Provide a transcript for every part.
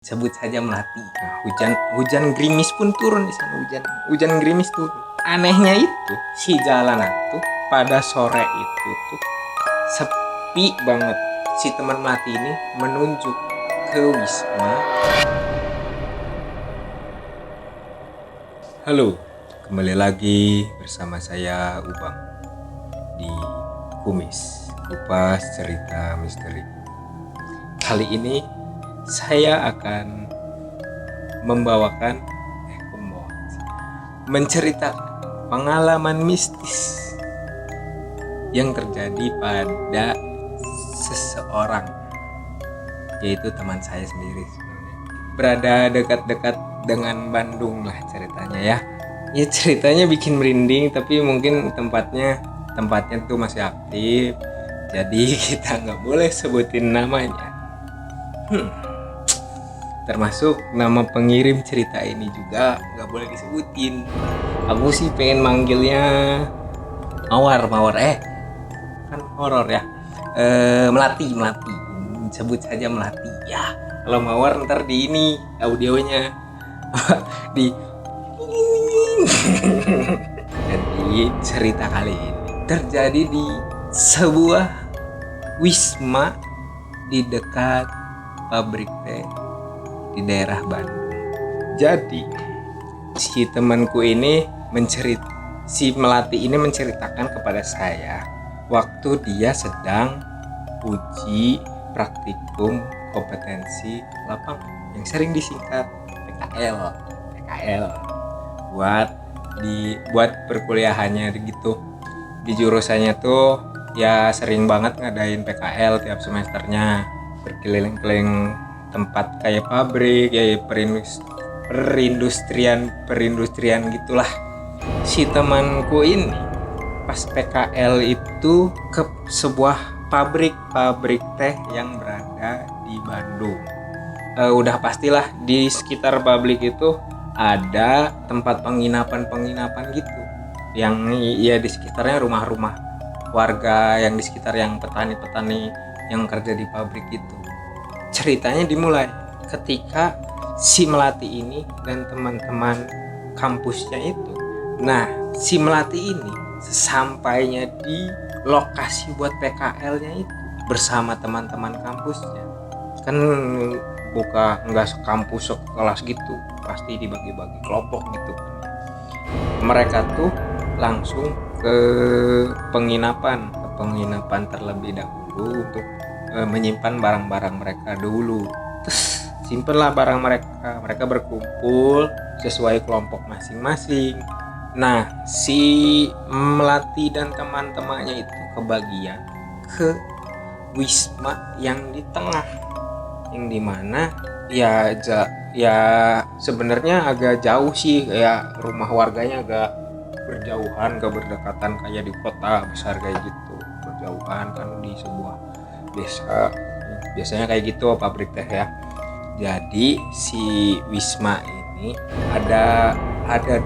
Sebut saja Melati. Nah, hujan gerimis pun turun di sana, hujan gerimis turun. Anehnya itu si jalanan tuh pada sore itu tuh sepi banget. Si teman Melati ini menunjuk ke Wisma. Halo, kembali lagi bersama saya Ubang di Kumis Kupas Cerita Misteri. Kali ini saya akan menceritakan pengalaman mistis yang terjadi pada seseorang, yaitu teman saya sendiri sebenarnya. Berada dekat-dekat dengan Bandung lah ceritanya ya. Ya ceritanya bikin merinding, tapi mungkin tempatnya tuh masih aktif, jadi kita nggak boleh sebutin namanya. Termasuk nama pengirim cerita ini juga nggak boleh disebutin. Aku sih pengen manggilnya Mawar kan horor ya. Melati, sebut saja Melati ya. Kalau Mawar ntar di ini audionya di jadi cerita kali ini terjadi di sebuah wisma di dekat pabrik teh di daerah Bandung. Jadi si temanku ini si Melati ini menceritakan kepada saya waktu dia sedang uji praktikum kompetensi lapang yang sering disingkat PKL buat perkuliahannya gitu. Di jurusannya tuh ya sering banget ngadain PKL tiap semesternya, berkeliling-keliling tempat kayak pabrik, kayak perindustrian gitulah. Si temanku ini pas PKL itu ke sebuah pabrik teh yang berada di Bandung. Udah pastilah di sekitar pabrik itu ada tempat penginapan gitu, yang ya di sekitarnya rumah-rumah warga yang di sekitar yang petani yang kerja di pabrik itu. Ceritanya dimulai ketika si Melati ini dan teman-teman kampusnya itu. Nah, si Melati ini sesampainya di lokasi buat PKL-nya itu bersama teman-teman kampusnya. Kan nggak sekampus sekelas gitu, pasti dibagi-bagi kelompok gitu. Mereka tuh langsung ke penginapan terlebih dahulu untuk menyimpan barang-barang mereka dulu. Terus simpenlah barang mereka berkumpul sesuai kelompok masing-masing. Nah, si Melati dan teman-temannya itu kebagian ke wisma yang di tengah, yang dimana ya sebenarnya agak jauh sih, kayak rumah warganya agak berjauhan, gak berdekatan kayak di kota besar kayak gitu, berjauhan kan di sebuah desa biasanya kayak gitu pabrik teh ya. Jadi si wisma ini ada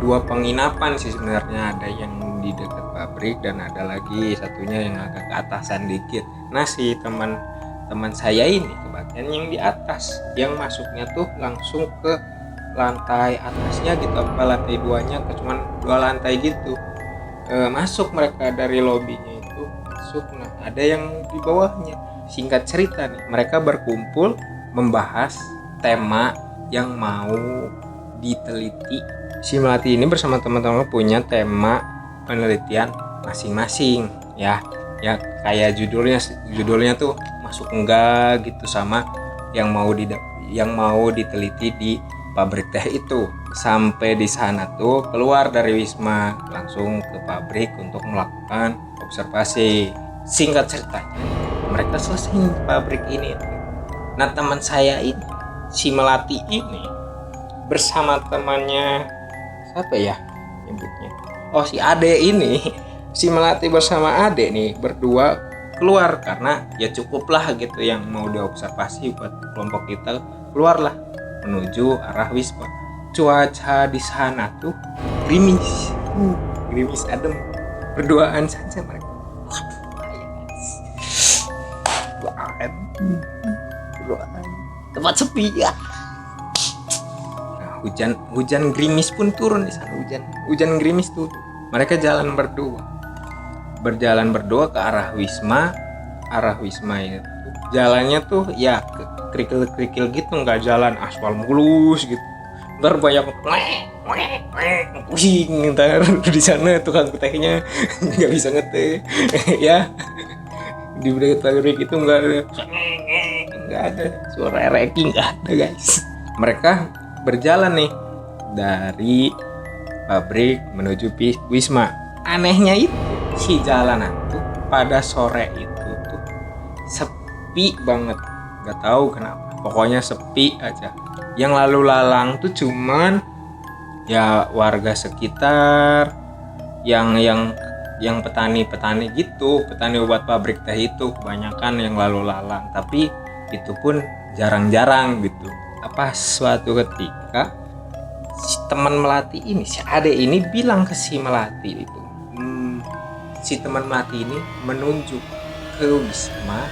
dua penginapan sih sebenarnya, ada yang di dekat pabrik dan ada lagi satunya yang agak ke atasan dikit. Nah, si teman saya ini kebagian yang di atas, yang masuknya tuh langsung ke lantai atasnya gitu, apa lantai 2-nya, cuman 2 lantai gitu. Masuk mereka dari lobinya itu masuk. Nah, ada yang di bawahnya. Singkat cerita nih, mereka berkumpul membahas tema yang mau diteliti. Si Melati ini bersama teman-teman punya tema penelitian masing-masing ya kayak judulnya tuh masuk enggak gitu sama yang mau diteliti di pabrik teh itu. Sampai di sana tuh keluar dari wisma langsung ke pabrik untuk melakukan observasi. Singkat ceritanya, mereka selesai di pabrik ini. Nah, teman saya ini, si Melati ini bersama temannya, siapa ya nyebutnya? Oh, si Ade ini. Si Melati bersama Ade nih berdua keluar karena ya cukuplah gitu yang mau diobservasi buat kelompok kita. Keluarlah menuju arah wisma. Cuaca di sana tuh gerimis adem. Berduaan saja mereka. Berduaan tempat sepi ya. hujan gerimis pun turun di sana, hujan gerimis turun. Mereka berjalan berdua ke arah wisma itu. Jalannya tuh ya kerikil gitu, nggak jalan aspal mulus gitu. Ntar banyak pusing, ntar di sana tukang ngetehnya nggak bisa ngeteh ya. Di dekat pabrik itu nggak ada suara reki, nggak ada guys. Mereka berjalan nih dari pabrik menuju wisma. Anehnya itu si jalanan tuh pada sore itu tuh sepi banget, nggak tahu kenapa, pokoknya sepi aja. Yang lalu lalang tuh cuman ya warga sekitar, yang petani gitu, petani obat pabrik teh itu kebanyakan yang lalu lalang, tapi itu pun jarang-jarang gitu. Apa suatu ketika si teman Melati ini, si Ade ini bilang ke si Melati itu, si teman Melati ini menunjuk ke wisma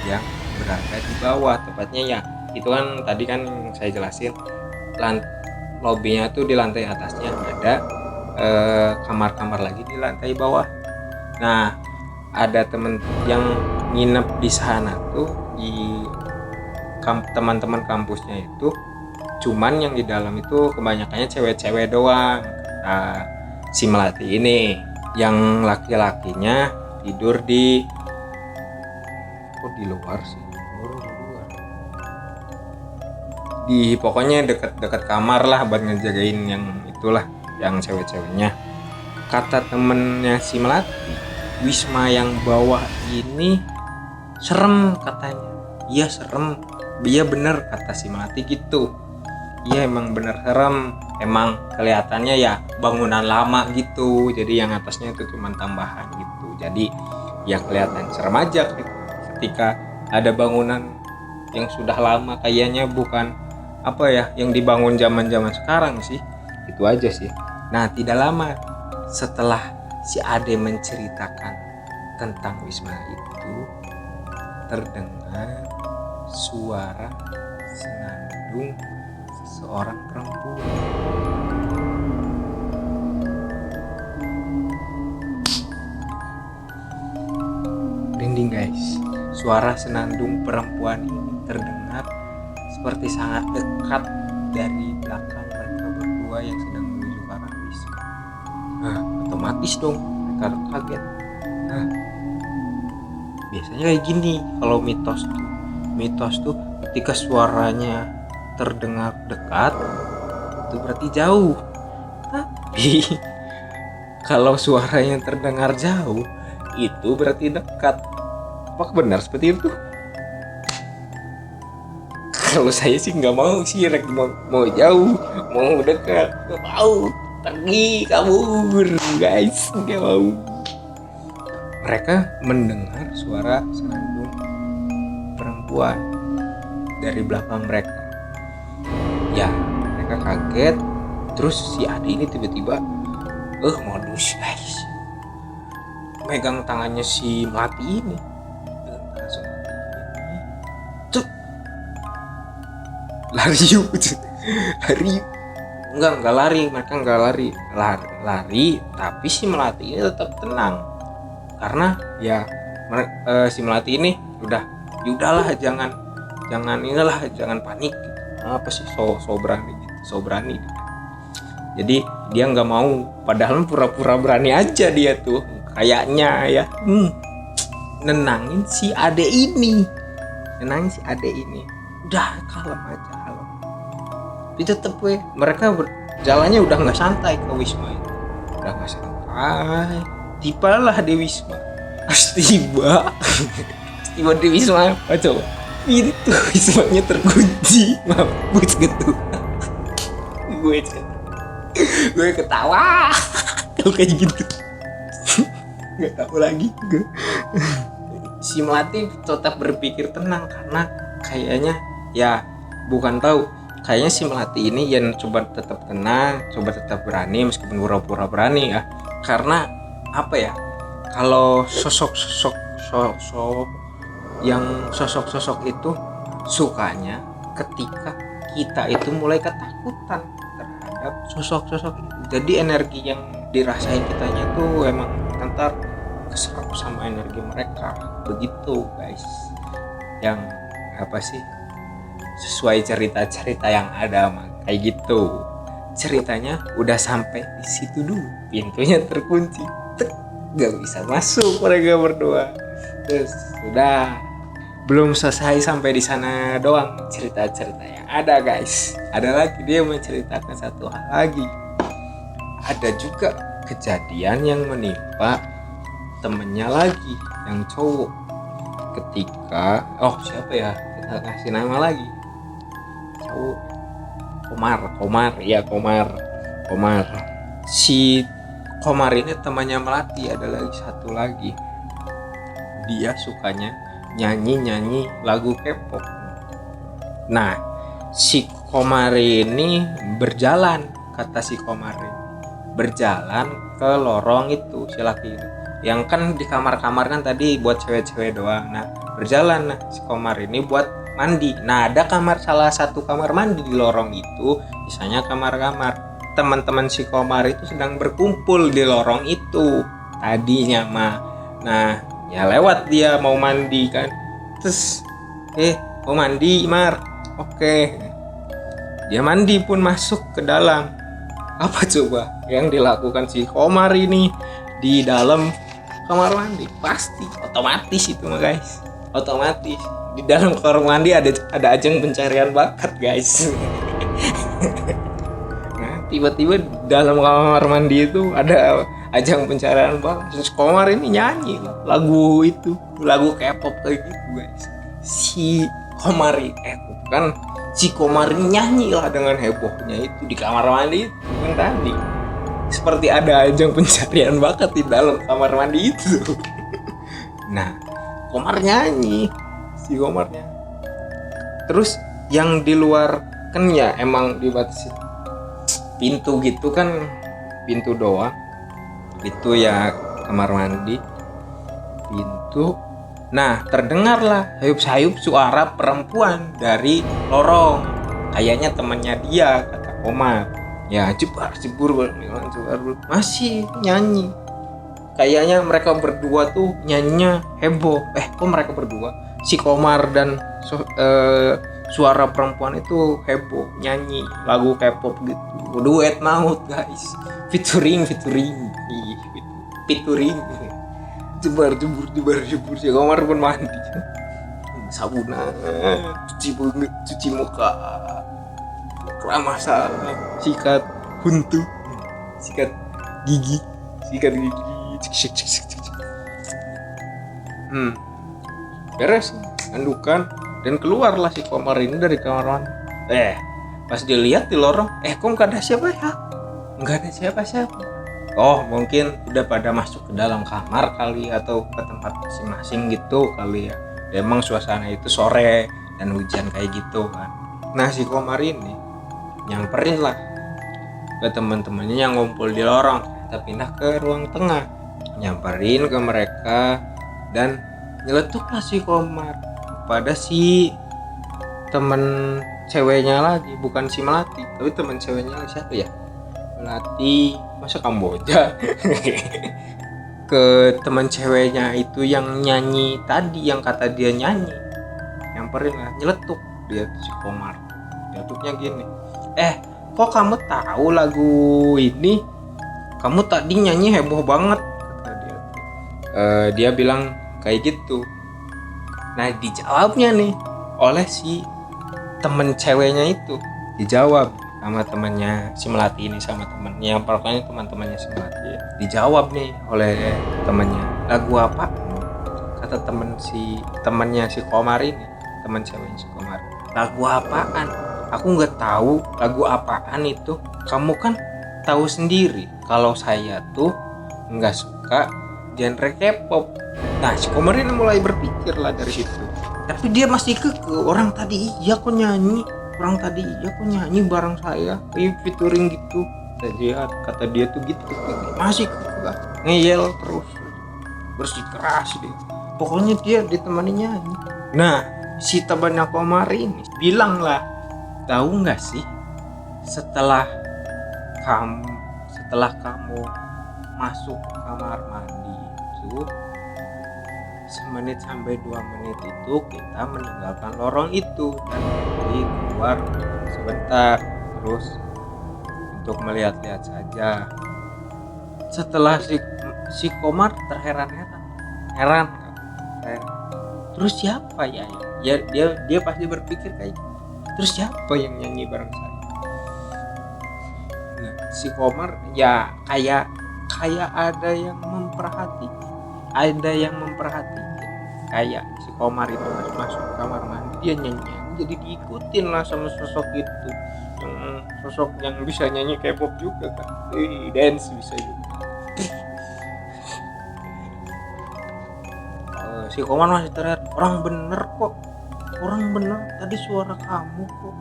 yang berada di bawah, tepatnya ya itu kan tadi kan saya jelasin, lobbynya tuh di lantai atasnya ada kamar-kamar lagi di lantai bawah. Nah, ada temen yang nginep di sana tuh, di teman-teman kampusnya itu, cuman yang di dalam itu kebanyakannya cewek-cewek doang. Nah, si Melati ini yang laki-lakinya tidur di luar sih, di pokoknya dekat kamar lah buat ngejagain yang itulah, yang cewek-ceweknya. Kata temennya si Melati, wisma yang bawah ini serem katanya. Iya serem, iya bener kata si Melati gitu. Iya emang bener serem, emang kelihatannya ya bangunan lama gitu, jadi yang atasnya itu cuma tambahan gitu, jadi ya kelihatan serem aja ketika ada bangunan yang sudah lama, kayaknya bukan apa ya yang dibangun zaman sekarang sih. Itu aja sih. Nah, tidak lama setelah si Ade menceritakan tentang wisma itu, terdengar suara senandung seseorang perempuan. Merinding guys. Suara senandung perempuan ini terdengar seperti sangat dekat dari belakang mereka berdua yang sedang menuju ke arah wisma. Otomatis dong mereka kaget. Biasanya kayak gini kalau mitos tuh ketika suaranya terdengar dekat itu berarti jauh, tapi kalau suaranya terdengar jauh itu berarti dekat. Apa benar seperti itu? Kalau saya sih nggak mau sih, mau jauh mau dekat nggak mau, pergi kabur guys, nggak mau. Mereka mendengar suara senandung perempuan dari belakang mereka. Ya mereka kaget. Terus si Ade ini tiba-tiba modus guys, megang tangannya si Melati ini, lari yuk. Enggak lari, mereka enggak lari, tapi si Melati ini tetap tenang karena ya si Melati ini udahlah jangan panik gitu. Apa sih so berani gitu. Jadi dia nggak mau, padahal pura-pura berani aja dia tuh kayaknya ya. Nenangin si Ade ini, udah kalem aja. Tapi tetep mereka jalannya udah nggak santai ke wisma itu, udah nggak santai. Tibalah di wisma, tiba di wisma apa coba, itu wismanya terkunci, mampus gitu. gue ketawa kalau kayak gitu. Nggak tahu lagi gue. Si Melati tetap berpikir tenang karena kayaknya ya bukan tahu, kayaknya si Melati ini yang coba tetap tenang, coba tetap berani meskipun pura-pura berani ya. Karena apa ya, kalau sosok itu sukanya ketika kita itu mulai ketakutan. sosok-sosok itu. Jadi energi yang dirasain kitanya tuh emang ntar keserap sama energi mereka begitu guys. Yang apa sih, sesuai cerita-cerita yang ada mah kayak gitu. Ceritanya udah sampai di situ dulu, pintunya terkunci, gak bisa masuk mereka berdua. Terus sudah, belum selesai sampai di sana doang cerita-cerita yang ada guys. Ada lagi, dia menceritakan satu hal lagi. Ada juga kejadian yang menimpa temennya lagi yang cowok. Ketika siapa ya, kita kasih nama lagi, cowok Komar. Si Komar ini temannya Melati. Ada lagi satu lagi, dia sukanya nyanyi lagu K-pop. Nah, si Komar ini berjalan, kata si Komar ini berjalan ke lorong itu, si laki itu yang kan di kamar-kamar kan tadi buat cewek-cewek doang. Nah, berjalan si Komar ini buat mandi. Nah, ada salah satu kamar mandi di lorong itu, sisanya kamar-kamar. Teman-teman si Komar itu sedang berkumpul di lorong itu tadinya mah. Nah, ya lewat dia mau mandi kan. Terus mau mandi Mar. Oke. Dia mandi pun masuk ke dalam. Apa coba yang dilakukan si Komar ini di dalam kamar mandi? Pasti otomatis itu mah guys. Otomatis di dalam kamar mandi ada ajang pencarian bakat guys. Nah, tiba-tiba di dalam kamar mandi itu ada ajang pencarian bakat. Terus Komar ini nyanyi lagu K-pop kayak gitu guys. Si Komar ini nyanyi lah dengan hebohnya itu di kamar mandi itu yang tadi. Seperti ada ajang pencarian bakat di dalam kamar mandi itu. Nah, Komar nyanyi. Terus yang di luar kan ya emang dibatasi pintu gitu kan, pintu doang. Itu ya kamar mandi, pintu. Nah, terdengarlah sayup-sayup suara perempuan dari lorong. Kayaknya temannya dia, kata Komar. Ya, jebar masih nyanyi. Kayaknya mereka berdua tuh nyanyinya heboh. Kok mereka berdua? Si Komar dan suara perempuan itu heboh nyanyi lagu K-pop gitu. Duet maut guys. Featuring. Jebar si Komar pun mandi. Sabunan, cuci muka, keramasan, sikat huntu, sikat gigi. Beres andukan dan keluarlah si Komar ini dari kamar mandi. Pas dilihat di lorong, kok nggak ada siapa ya? Nggak ada siapa-siapa. Oh, mungkin udah pada masuk ke dalam kamar kali, atau ke tempat masing-masing gitu kali ya. Emang suasana itu sore dan hujan kayak gitu kan. Nah, si Komar ini nyamperin lah ke teman-temannya yang ngumpul di lorong. Kita pindah ke ruang tengah, nyamperin ke mereka dan nyeletuklah si Komar pada si temen ceweknya lagi, bukan si Melati, tapi temen ceweknya lagi. Siapa ya? Melati, masa Kamboja? Ke teman ceweknya itu yang nyanyi tadi, yang kata dia nyanyi, nyamperin lah, nyeletuk dia si Komar. Nyeletuknya gini, kok kamu tahu lagu ini? Kamu tadi nyanyi heboh banget, kata dia. Dia bilang kayak gitu. Nah, dijawabnya nih oleh si temen ceweknya itu, dijawab sama temannya si Melati ini, sama temennya, pokoknya teman-temannya si Melati ya. Dijawab nih oleh temannya, lagu apa? Kata temannya si Komar ini, teman ceweknya si Komar, lagu apaan? Aku nggak tahu lagu apaan itu. Kamu kan tahu sendiri kalau saya tuh nggak suka genre K-pop. Nah, si Komar ini mulai berpikir lah dari situ. Tapi dia masih orang tadi iya kok nyanyi bareng saya, featuring gitu. Kata dia tuh gitu, masih ngeyel terus, bersikeras dia. Pokoknya dia ditemani nyanyi. Nah, si temannya Komar ini bilang lah, tahu nggak sih, setelah setelah kamu masuk ke kamar mandi itu, semenit sampai 2 menit itu kita meninggalkan lorong itu dan pergi keluar sebentar, terus untuk melihat-lihat saja. Setelah si Komar heran. Terus siapa ya? Dia pasti berpikir kayak, terus siapa yang nyanyi bareng saya? Nah, si Komar ya kayak ada yang memperhatikan, kayak si Komar itu masuk kamar mandi dia nyanyi, jadi diikutin lah sama sosok itu, yang sosok yang bisa nyanyi K-pop juga kan, dance bisa juga. Si Komar masih teriak, orang bener tadi suara kamu kok,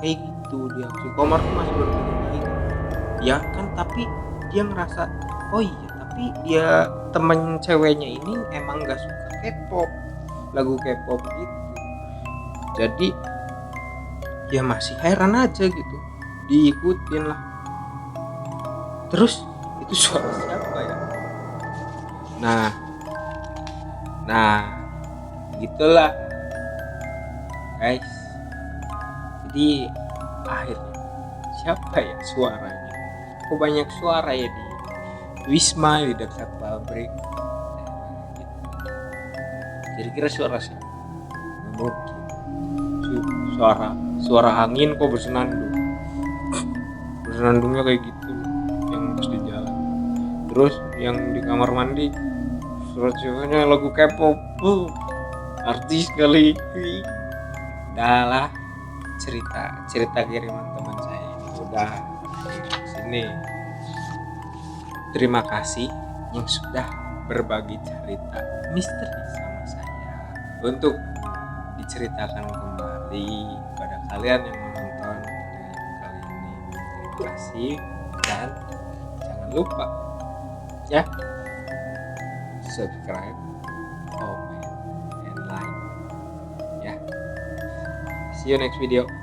kayak gitu. Dia si Komar tuh masih berpikir kayak gitu ya kan, tapi dia ngerasa oh iya, tapi dia temen ceweknya ini emang gak suka K-pop, lagu K-pop gitu. Jadi dia masih heran aja gitu, diikutin lah. Terus itu suara siapa ya? Nah gitulah guys. Jadi akhirnya siapa ya suaranya? Kok banyak suara ya di Wisma di dekat pabrik? Kira-kira suara siapa? Mungkin suara angin kok bersenandungnya kayak gitu yang pas di jalan. Terus yang di kamar mandi suara lagu K-pop, artis kali. Udahlah, cerita kiriman teman saya ini udah sini. Terima kasih yang sudah berbagi cerita misteri sama saya untuk diceritakan kembali pada kalian yang menonton kali ini. Terima kasih dan jangan lupa ya subscribe, comment, and like ya. See you next video.